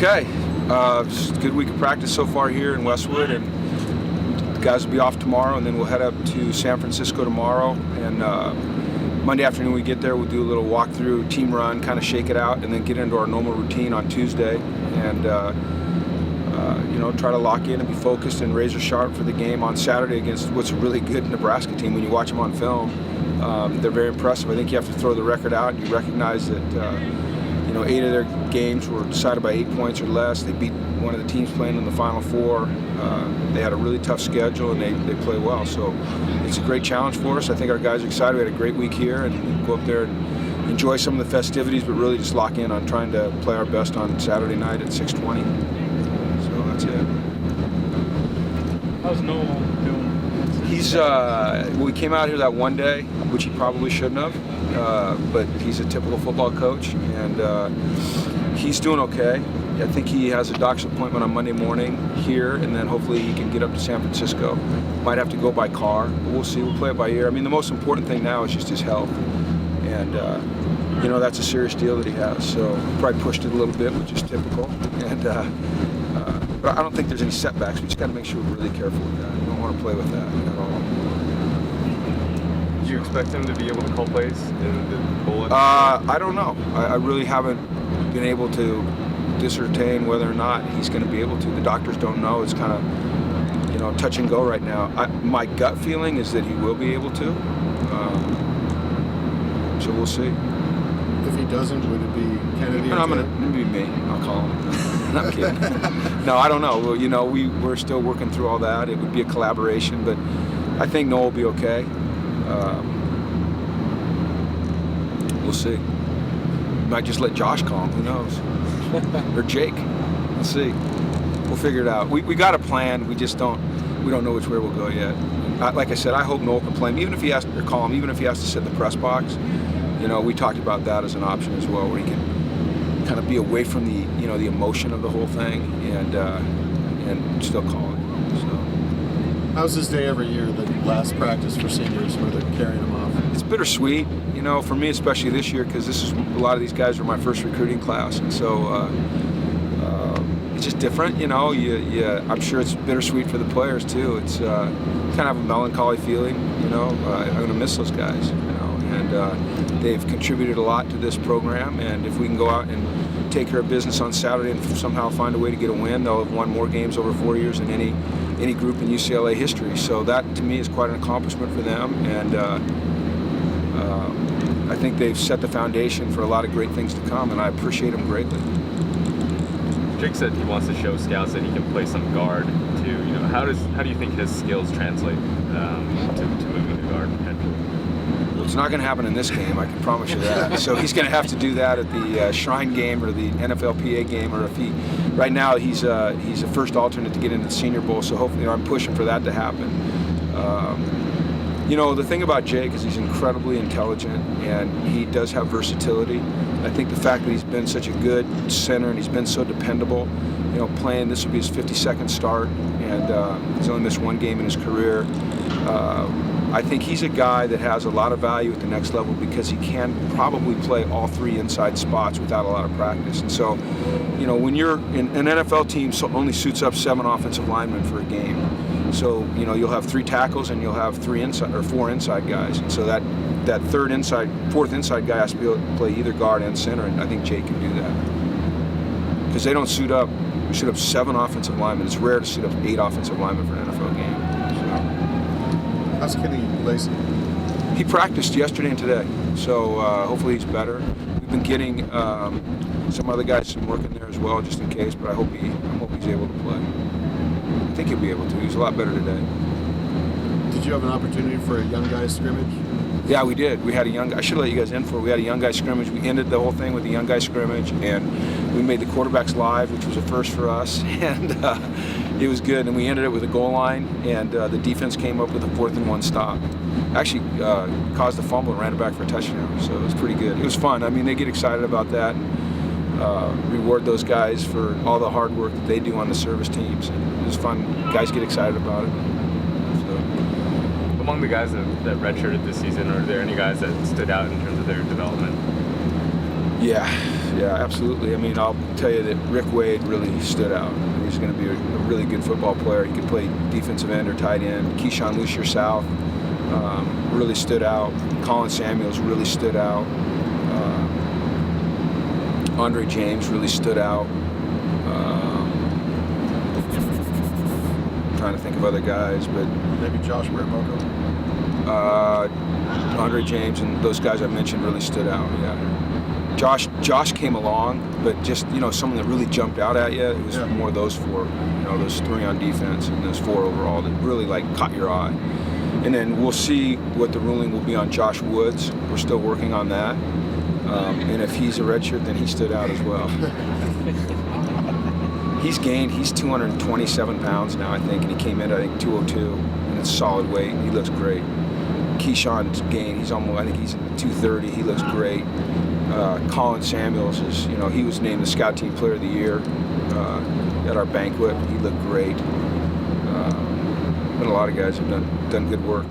okay. It's a good week of practice so far here in Westwood, and the guys will be off tomorrow, and then we'll head up to San Francisco tomorrow. And Monday afternoon we get there, we'll do a little walkthrough, team run, kind of shake it out, and then get into our normal routine on Tuesday. And try to lock in and be focused and razor sharp for the game on Saturday against what's a really good Nebraska team. When you watch them on film, they're very impressive. I think you have to throw the record out. You recognize that 8 of their games were decided by 8 points or less. They beat one of the teams playing in the Final Four. They had a really tough schedule, and they play well. So it's a great challenge for us. I think our guys are excited. We had a great week here, and we'll go up there and enjoy some of the festivities, but really just lock in on trying to play our best on Saturday night at 6:20. So that's it. How's Noel doing? We came out here that one day, which he probably shouldn't have, but he's a typical football coach, and he's doing okay. I think he has a doctor's appointment on Monday morning here, and then hopefully he can get up to San Francisco. Might have to go by car, but we'll see. We'll play it by ear. I mean, the most important thing now is just his health, and that's a serious deal that he has. So probably pushed it a little bit, which is typical. And but I don't think there's any setbacks. We just got to make sure we're really careful with that. We don't want to play with that at all. Did you expect him to be able to call plays in the bowl? I don't know. I really haven't been able to discern whether or not he's going to be able to. The doctors don't know. It's kind of touch and go right now. My gut feeling is that he will be able to. So we'll see. If he doesn't, would it be Kennedy? It'll be me. I'll call him. I'm kidding. No, I don't know. Well, we're still working through all that. It would be a collaboration, but I think Noel will be okay. We'll see. Might just let Josh call him. Who knows? Or Jake. We'll see. We'll figure it out. We got a plan. We just don't know which way we'll go yet. Like I said, I hope Noel can play him, even if he has to call him, even if he has to sit in the press box. We talked about that as an option as well, where he can kind of be away from the the emotion of the whole thing and still call it. So. How's this day every year, the last practice for seniors where they're carrying them off? It's bittersweet, for me, especially this year, because a lot of these guys were my first recruiting class, and so it's just different. I'm sure it's bittersweet for the players too. It's kind of a melancholy feeling. I'm going to miss those guys. And they've contributed a lot to this program, and if we can go out and take care of business on Saturday and somehow find a way to get a win, they'll have won more games over 4 years than any group in UCLA history. So that, to me, is quite an accomplishment for them, and I think they've set the foundation for a lot of great things to come, and I appreciate them greatly. Jake said he wants to show scouts that he can play some guard too. How do you think his skills translate to moving to guard potentially? It's not going to happen in this game, I can promise you that. So he's going to have to do that at the Shrine game or the NFLPA game, or if right now he's a first alternate to get into the Senior Bowl. So hopefully, I'm pushing for that to happen. The thing about Jake is he's incredibly intelligent, and he does have versatility. I think the fact that he's been such a good center and he's been so dependable, playing, this will be his 52nd start, and he's only missed one game in his career. I think he's a guy that has a lot of value at the next level because he can probably play all 3 inside spots without a lot of practice. And so, when you're in an NFL team, only suits up 7 offensive linemen for a game. So, you'll have 3 tackles and you'll have 4 inside guys. And so that fourth inside guy has to play either guard and center, and I think Jake can do that. Because they don't suit up 7 offensive linemen. It's rare to suit up 8 offensive linemen for an NFL game. How's Kenny Lacey? He practiced yesterday and today, so hopefully he's better. We've been getting some other guys some work in there as well, just in case. But I hope he's able to play. I think he'll be able to. He's a lot better today. Did you have an opportunity for a young guy scrimmage? Yeah, we did. We had I should let you guys in for it. We had a young guy scrimmage. We ended the whole thing with a young guy scrimmage, and we made the quarterbacks live, which was a first for us, and it was good. And we ended it with a goal line, and the defense came up with a 4th and 1 stop. Actually caused a fumble and ran it back for a touchdown, so it was pretty good. It was fun. I mean, they get excited about that, and reward those guys for all the hard work that they do on the service teams. And it was fun. Guys get excited about it. Among the guys that redshirted this season, are there any guys that stood out in terms of their development? Yeah, absolutely. I mean, I'll tell you that Rick Wade really stood out. He's going to be a really good football player. He could play defensive end or tight end. Keyshawn Lucier South really stood out. Colin Samuels really stood out. Andre James really stood out. Trying to think of other guys, but Maybe Josh Muraboko. Andre James and those guys I mentioned really stood out. Yeah, Josh came along, but just someone that really jumped out at you. It was more those four, those three on defense and those four overall that really caught your eye. And then we'll see what the ruling will be on Josh Woods. We're still working on that. And if he's a redshirt, then he stood out as well. He's 227 pounds now, I think, and he came in, 202, and it's solid weight. He looks great. Keyshawn's gained, he's 230, he looks great. Colin Samuels is, he was named the Scout Team Player of the Year at our banquet. He looked great. But a lot of guys have done good work.